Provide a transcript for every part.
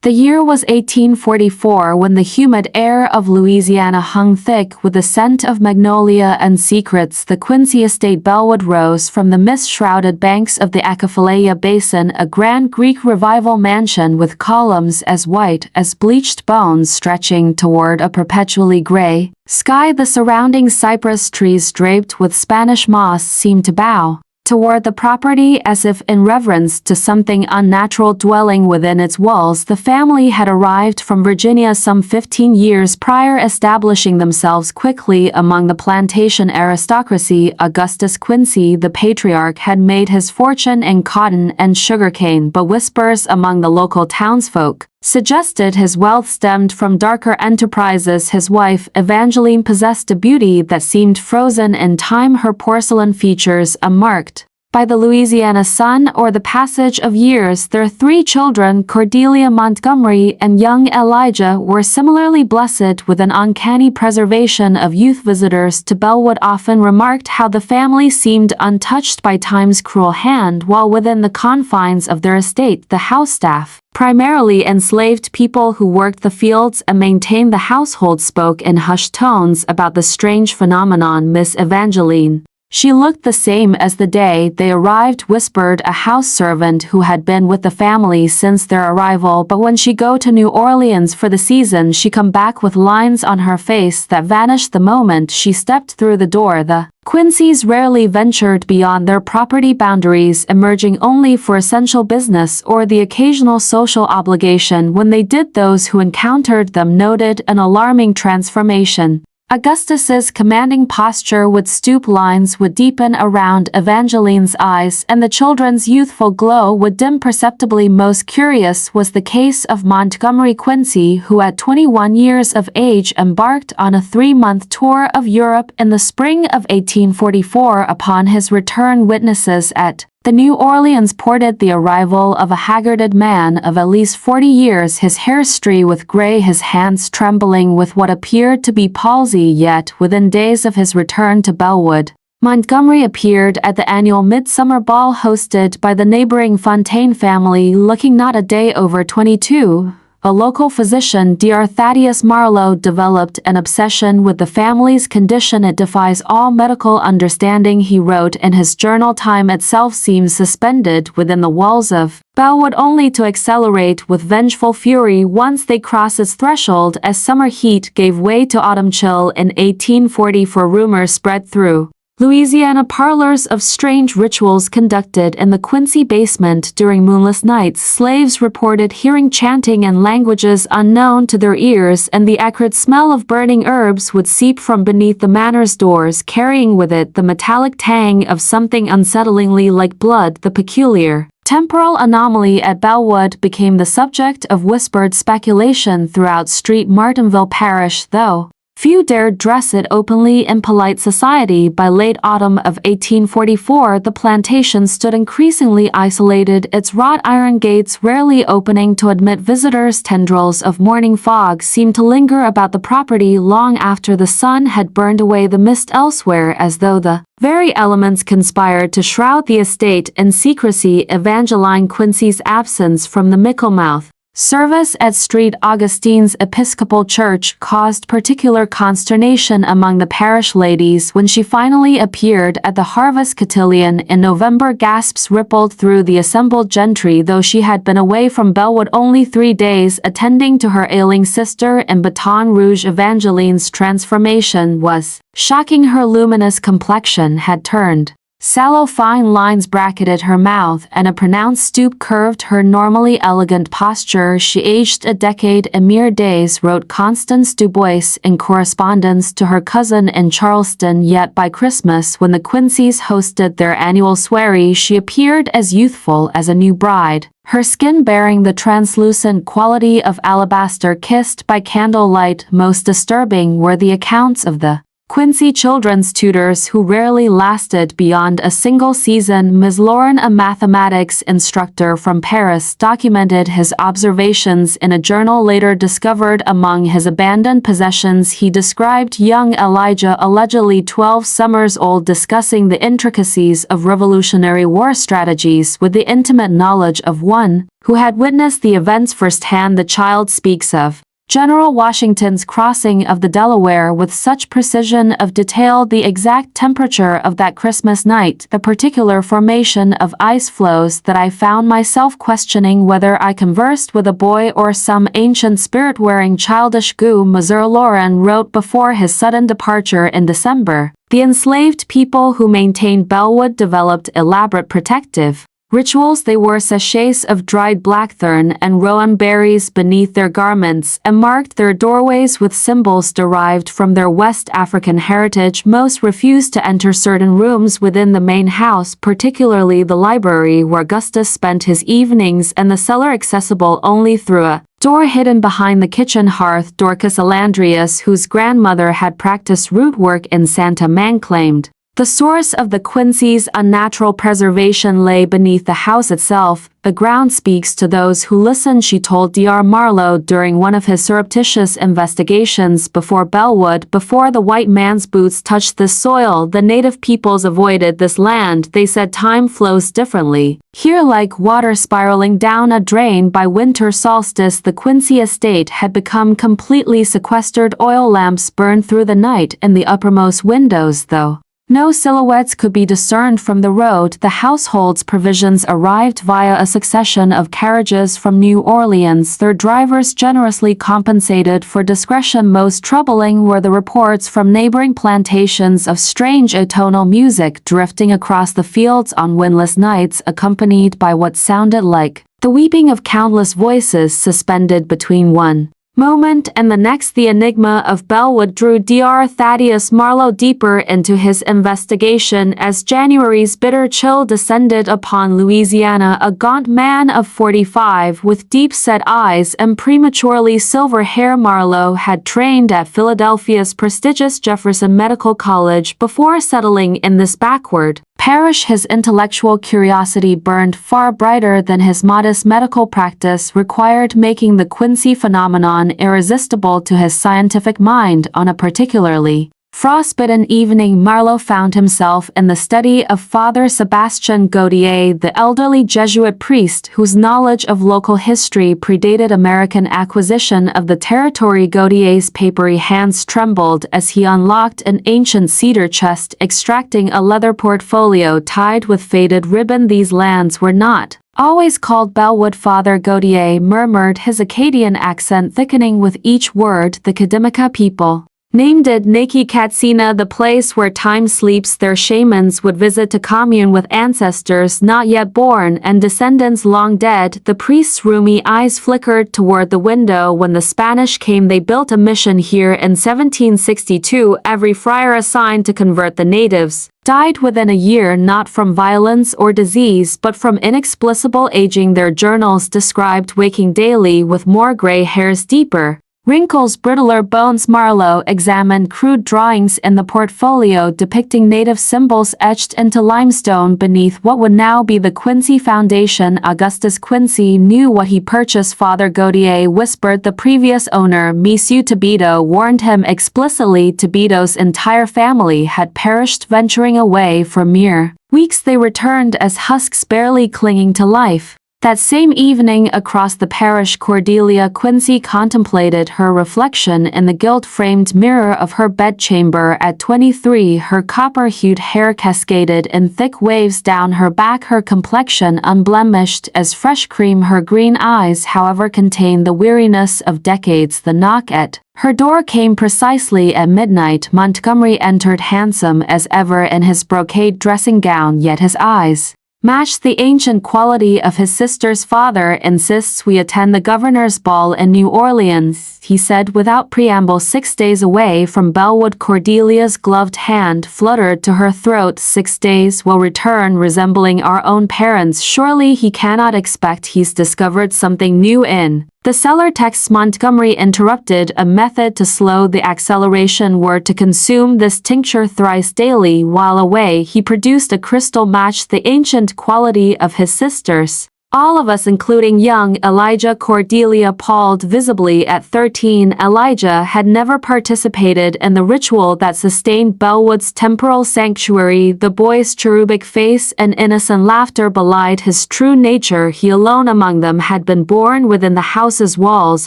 The year was 1844 when the humid air of Louisiana hung thick with the scent of magnolia and secrets. The Quincy estate Bellwood rose from the mist-shrouded banks of the Atchafalaya Basin, a grand Greek revival mansion with columns as white as bleached bones stretching toward a perpetually gray sky. The surrounding cypress trees draped with Spanish moss seemed to bow toward the property as if in reverence to something unnatural dwelling within its walls. The family had arrived from Virginia some 15 years prior, establishing themselves quickly among the plantation aristocracy. Augustus Quincey, the patriarch, had made his fortune in cotton and sugarcane, but whispers among the local townsfolk suggested his wealth stemmed from darker enterprises. His wife, Evangeline, possessed a beauty that seemed frozen in time, her porcelain features unmarked by the Louisiana sun or the passage of years. Their three children, Cordelia, Montgomery, and young Elijah, were similarly blessed with an uncanny preservation of youth. Visitors to Bellwood often remarked how the family seemed untouched by time's cruel hand, while within the confines of their estate, the house staff, primarily enslaved people who worked the fields and maintained the household, spoke in hushed tones about the strange phenomenon. Miss Evangeline, she looked the same as the day they arrived, whispered a house servant who had been with the family since their arrival, but when she go to New Orleans for the season, she come back with lines on her face that vanished the moment she stepped through the door. The Quinceys rarely ventured beyond their property boundaries, emerging only for essential business or the occasional social obligation. When they did, those who encountered them noted an alarming transformation. Augustus's commanding posture would stoop, lines would deepen around Evangeline's eyes, and the children's youthful glow would dim perceptibly. Most curious was the case of Montgomery Quincy, who at 21 years of age embarked on a 3-month tour of Europe in the spring of 1844. Upon his return, witnesses at the New Orleans ported the arrival of a haggarded man of at least 40 years, his hair streaked with gray, his hands trembling with what appeared to be palsy. Yet, within days of his return to Bellwood, Montgomery appeared at the annual midsummer ball hosted by the neighboring Fontaine family, looking not a day over 22. A local physician, Dr. Thaddeus Marlowe, developed an obsession with the family's condition. It defies all medical understanding, he wrote in his journal. Time itself seems suspended within the walls of Bellwood, only to accelerate with vengeful fury once they cross its threshold, as summer heat gave way to autumn chill in 1844. Rumors spread through Louisiana parlors of strange rituals conducted in the Quincy basement during moonless nights. Slaves reported hearing chanting in languages unknown to their ears, and the acrid smell of burning herbs would seep from beneath the manor's doors, carrying with it the metallic tang of something unsettlingly like blood. The peculiar temporal anomaly at Bellwood became the subject of whispered speculation throughout Street Martinville Parish, though few dared dress it openly in polite society. By late autumn of 1844, the plantation stood increasingly isolated, its wrought iron gates rarely opening to admit visitors. Tendrils of morning fog seemed to linger about the property long after the sun had burned away the mist elsewhere, as though the very elements conspired to shroud the estate in secrecy. Evangeline Quincy's absence from the Michaelmouth service at St. Augustine's Episcopal Church caused particular consternation among the parish ladies. When she finally appeared at the harvest cotillion in November, gasps rippled through the assembled gentry. Though she had been away from Bellwood only 3 days, attending to her ailing sister in Baton Rouge, Evangeline's transformation was shocking. Her luminous complexion had turned sallow, fine lines bracketed her mouth, and a pronounced stoop curved her normally elegant posture. She aged a decade in mere days, wrote Constance Du Bois in correspondence to her cousin in Charleston. Yet by Christmas, when the Quinceys hosted their annual soiree, she appeared as youthful as a new bride, her skin bearing the translucent quality of alabaster kissed by candlelight. Most disturbing were the accounts of the Quincy children's tutors who rarely lasted beyond a single season. Ms. Lauren, a mathematics instructor from Paris, documented his observations in a journal later discovered among his abandoned possessions. He described young Elijah, allegedly 12 summers old, discussing the intricacies of Revolutionary War strategies with the intimate knowledge of one who had witnessed the events firsthand. The child speaks of General Washington's crossing of the Delaware with such precision of detail, the exact temperature of that Christmas night, the particular formation of ice floes, that I found myself questioning whether I conversed with a boy or some ancient spirit wearing childish goo. Ms. Lauren wrote before his sudden departure in December. The enslaved people who maintained Bellwood developed elaborate protective rituals. They wore sachets of dried blackthorn and rowan berries beneath their garments and marked their doorways with symbols derived from their West African heritage. Most refused to enter certain rooms within the main house, particularly the library where Augustus spent his evenings, and the cellar, accessible only through a door hidden behind the kitchen hearth. Dorcas Alandrius, whose grandmother had practiced root work in Santa Man, claimed the source of the Quinceys' unnatural preservation lay beneath the house itself. The ground speaks to those who listen, she told Dr. Marlowe during one of his surreptitious investigations before Bellwood. Before the white man's boots touched this soil, the native peoples avoided this land. They said time flows differently here, like water spiraling down a drain. By winter solstice, the Quincy estate had become completely sequestered. Oil lamps burned through the night in the uppermost windows, though no silhouettes could be discerned from the road. The household's provisions arrived via a succession of carriages from New Orleans. Their drivers generously compensated for discretion. Most troubling were the reports from neighboring plantations of strange atonal music drifting across the fields on windless nights, accompanied by what sounded like the weeping of countless voices suspended between one moment and the next. The enigma of Bellwood drew Dr. Thaddeus Marlowe deeper into his investigation as January's bitter chill descended upon Louisiana. A gaunt man of 45 with deep-set eyes and prematurely silver hair, Marlowe had trained at Philadelphia's prestigious Jefferson Medical College before settling in this backward parish. His intellectual curiosity burned far brighter than his modest medical practice required, making the Quincy phenomenon irresistible to his scientific mind. On a particularly frostbitten evening, Marlowe found himself in the study of Father Sebastian Gautier, the elderly Jesuit priest whose knowledge of local history predated American acquisition of the territory. Gautier's papery hands trembled as he unlocked an ancient cedar chest, extracting a leather portfolio tied with faded ribbon. These lands were not always called Bellwood, Father Gautier murmured, his Acadian accent thickening with each word. The Kadimaka people named it Naki Katsina, the place where time sleeps. Their shamans would visit to commune with ancestors not yet born and descendants long dead. The priest's rheumy eyes flickered toward the window. When the Spanish came, they built a mission here in 1762. Every friar assigned to convert the natives died within a year, not from violence or disease, but from inexplicable aging. Their journals described waking daily with more gray hairs, deeper wrinkles, brittler bones. Marlowe examined crude drawings in the portfolio depicting native symbols etched into limestone beneath what would now be the Quincy Foundation. Augustus Quincy knew what he purchased, Father Gautier whispered. The previous owner, Monsieur Tebito, warned him explicitly. Tebito's entire family had perished venturing away for mere weeks. They returned as husks barely clinging to life. That same evening, across the parish, Cordelia Quincy contemplated her reflection in the gilt-framed mirror of her bedchamber. At 23, her copper-hued hair cascaded in thick waves down her back, her complexion unblemished as fresh cream. Her green eyes, however, contained the weariness of decades. The knock at her door came precisely at midnight. Montgomery entered, handsome as ever in his brocade dressing gown, yet his eyes matched the ancient quality of his sister's. Father insists we attend the governor's ball in New Orleans, he said without preamble. 6 days away from Bellwood. Cordelia's gloved hand fluttered to her throat. 6 days will return resembling our own parents. Surely he cannot expect he's discovered something new in The seller texts Montgomery interrupted a method to slow the acceleration were to consume this tincture thrice daily. While away, he produced a crystal match the ancient quality of his sisters. All of us, including young Elijah Cordelia, palled visibly at 13. Elijah had never participated in the ritual that sustained Bellwood's temporal sanctuary. The boy's cherubic face and innocent laughter belied his true nature. He alone among them had been born within the house's walls,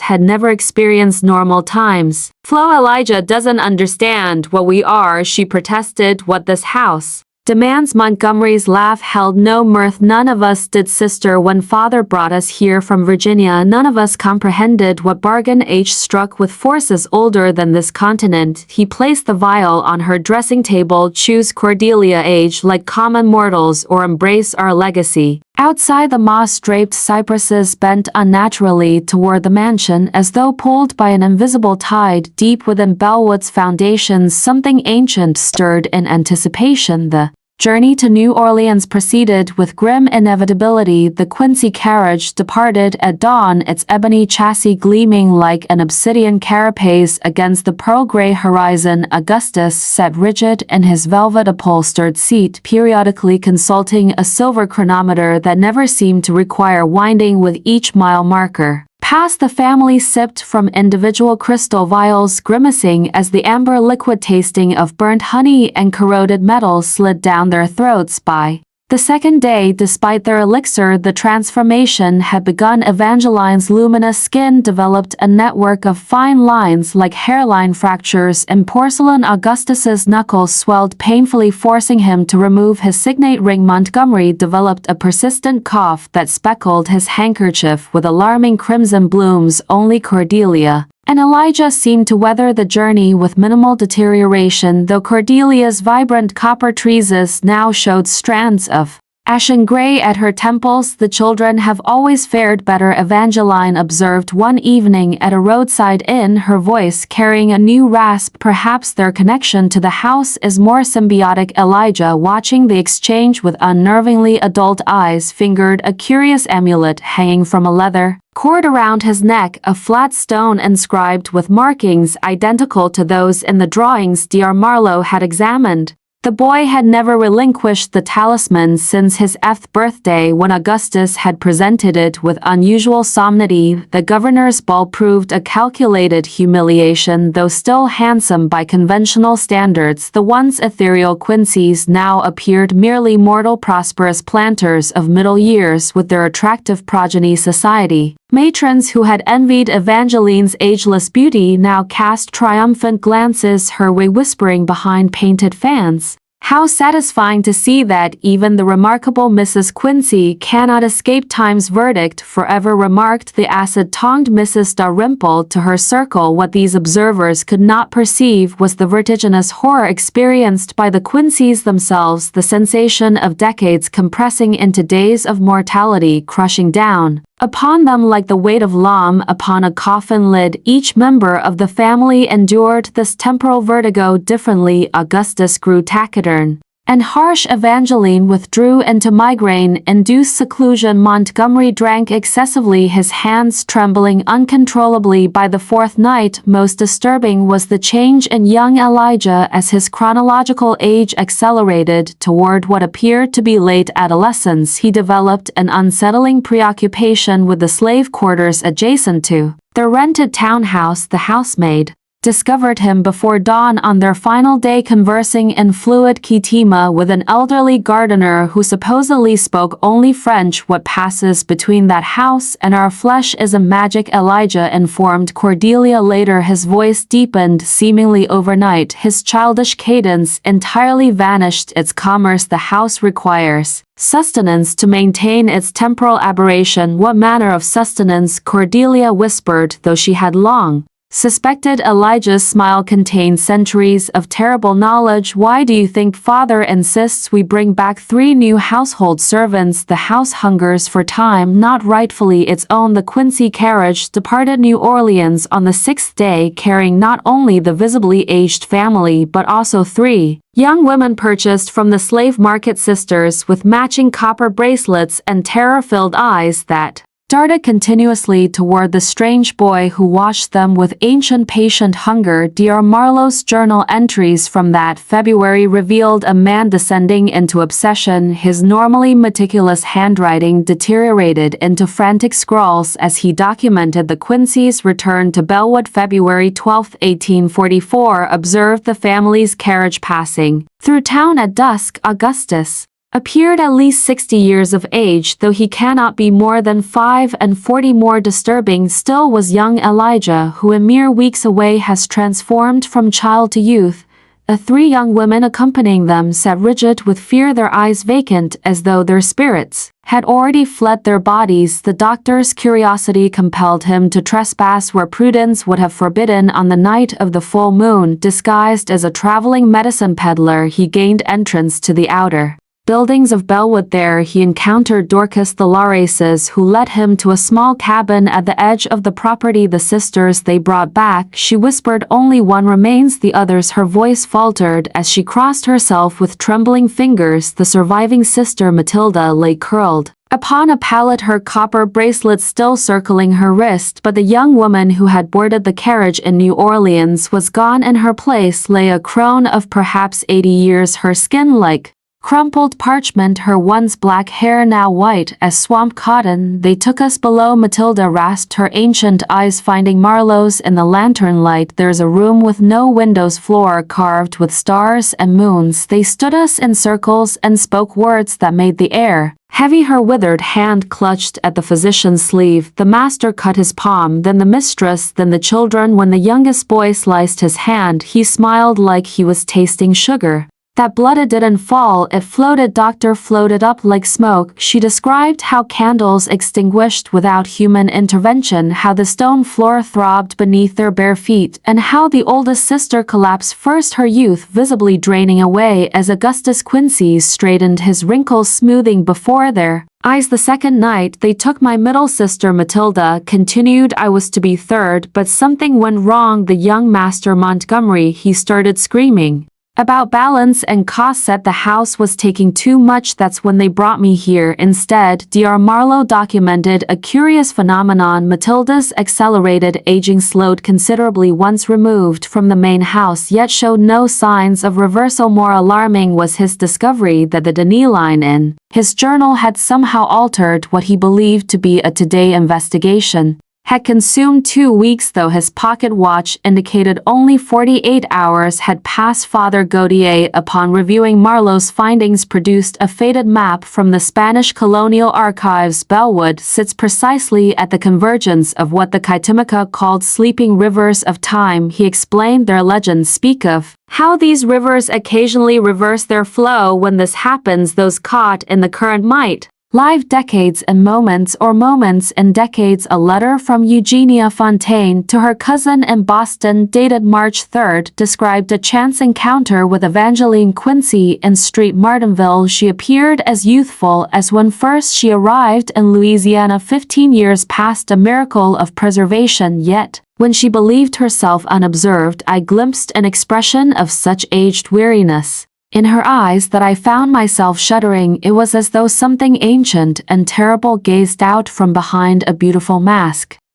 had never experienced normal times. Flo, Elijah doesn't understand what we are, she protested. What this house demands. Montgomery's laugh held no mirth. None of us did, sister. When father brought us here from Virginia, none of us comprehended what bargain. H struck with forces older than this continent. He placed the vial on her dressing table. Choose, Cordelia, age like common mortals, or embrace our legacy. Outside, the moss-draped cypresses bent unnaturally toward the mansion, as though pulled by an invisible tide. Deep within Bellwood's foundations, something ancient stirred in anticipation. The journey to New Orleans proceeded with grim inevitability. The Quincy carriage departed at dawn, its ebony chassis gleaming like an obsidian carapace against the pearl-gray horizon. Augustus sat rigid in his velvet-upholstered seat, periodically consulting a silver chronometer that never seemed to require winding with each mile marker. Past, the family sipped from individual crystal vials, grimacing as the amber liquid tasting of burnt honey and corroded metal slid down their throats. By the second day, despite their elixir, the transformation had begun. Evangeline's luminous skin developed a network of fine lines like hairline fractures in porcelain. Augustus's knuckles swelled painfully, forcing him to remove his signet ring. Montgomery developed a persistent cough that speckled his handkerchief with alarming crimson blooms. Only Cordelia and Elijah seemed to weather the journey with minimal deterioration, though Cordelia's vibrant copper tresses now showed strands of ashen gray at her temples. The children have always fared better, Evangeline observed one evening at a roadside inn, her voice carrying a new rasp. Perhaps their connection to the house is more symbiotic. Elijah, watching the exchange with unnervingly adult eyes, fingered a curious amulet hanging from a leather cord around his neck, a flat stone inscribed with markings identical to those in the drawings Dr. Marlowe had examined. The boy had never relinquished the talisman since his 8th birthday, when Augustus had presented it with unusual solemnity. The governor's ball proved a calculated humiliation, though still handsome by conventional standards. The once ethereal Quinceys now appeared merely mortal, prosperous planters of middle years with their attractive progeny. Society matrons who had envied Evangeline's ageless beauty now cast triumphant glances her way, whispering behind painted fans, "How satisfying to see that even the remarkable Mrs. Quincy cannot escape time's verdict forever," remarked the acid-tongued Mrs. Dalrymple to her circle. What these observers could not perceive was the vertiginous horror experienced by the Quinceys themselves, the sensation of decades compressing into days of mortality, crushing down upon them like the weight of lime upon a coffin lid. Each member of the family endured this temporal vertigo differently. Augustus grew taciturn and harsh. Evangeline withdrew into migraine-induced seclusion. Montgomery drank excessively, his hands trembling uncontrollably. By the 4th night, most disturbing was the change in young Elijah as his chronological age accelerated toward what appeared to be late adolescence. He developed an unsettling preoccupation with the slave quarters adjacent to their rented townhouse. The housemaid discovered him before dawn on their final day conversing in fluid Kitima with an elderly gardener who supposedly spoke only French. "What passes between that house and our flesh is a magic," Elijah informed Cordelia later. His voice deepened seemingly overnight. His childish cadence entirely vanished. "Its commerce the house requires sustenance to maintain its temporal aberration." "What manner of sustenance?" Cordelia whispered, though she had long suspected Elijah's smile contained centuries of terrible knowledge. "Why do you think father insists we bring back 3 new household servants? The house hungers for time not rightfully its own." The Quincy carriage departed New Orleans on the 6th day, carrying not only the visibly aged family but also 3 young women purchased from the slave market sisters with matching copper bracelets and terror-filled eyes that darted continuously toward the strange boy who watched them with ancient patient hunger. Dr. Marlowe's journal entries from that February revealed a man descending into obsession. His normally meticulous handwriting deteriorated into frantic scrawls as he documented the Quinceys' return to Bellwood. February 12, 1844 observed the family's carriage passing through town at dusk. Augustus appeared at least 60 years of age, though he cannot be more than 5 and 40. More disturbing still was young Elijah, who a mere weeks away has transformed from child to youth. The 3 young women accompanying them sat rigid with fear, their eyes vacant, as though their spirits had already fled their bodies. The doctor's curiosity compelled him to trespass where prudence would have forbidden. On the night of the full moon, disguised as a traveling medicine peddler, he gained entrance to the outer buildings of Bellwood. There he encountered Dorcas the Laraces, who led him to a small cabin at the edge of the property. The sisters they brought back, she whispered, only one remains, the others. Her voice faltered as she crossed herself with trembling fingers. The surviving sister, Matilda, lay curled upon a pallet, her copper bracelet still circling her wrist, but the young woman who had boarded the carriage in New Orleans was gone. In her place lay a crone of perhaps 80 years, her skin like crumpled parchment, her once black hair now white as swamp cotton. They took us below, Matilda rasped, her ancient eyes finding Marlowe's in the lantern light. There's a room with no windows, floor carved with stars and moons. They stood us in circles and spoke words that made the air heavy. Her withered hand clutched at the physician's sleeve. The master cut his palm, then the mistress, then the children. When the youngest boy sliced his hand, he smiled like he was tasting sugar. That blood, it didn't fall, it floated. Doctor, floated up like smoke. She described how candles extinguished without human intervention, how the stone floor throbbed beneath their bare feet, and how the oldest sister collapsed first, her youth visibly draining away as Augustus Quincy straightened his wrinkles, smoothing before their eyes. The second night they took my middle sister, Matilda continued. I was to be third, but something went wrong. The young master, Montgomery, he started screaming about balance and cost, said the house was taking too much. That's when they brought me here instead. Dr. Marlowe documented a curious phenomenon. Matilda's accelerated aging slowed considerably once removed from the main house, yet showed no signs of reversal. More alarming was his discovery that the Denis line in his journal had somehow altered what he believed to be a Today investigation. Had consumed 2 weeks, though his pocket watch indicated only 48 hours had passed. Father Gautier, upon reviewing Marlowe's findings, produced a faded map from the Spanish colonial archives. Bellwood sits precisely at the convergence of what the Kitimuka called sleeping rivers of time. He explained their legends speak of how these rivers occasionally reverse their flow. When this happens, those caught in the current might live decades and moments, or moments and decades. A letter from Eugenia Fontaine to her cousin in Boston, dated March 3, described a chance encounter with Evangeline Quincy in Street Martinville. She appeared as youthful as when first she arrived in Louisiana 15 years past, a miracle of preservation. Yet, when she believed herself unobserved, I glimpsed an expression of such aged weariness in her eyes that I found myself shuddering. It was as though something ancient and terrible gazed out from behind a beautiful mask.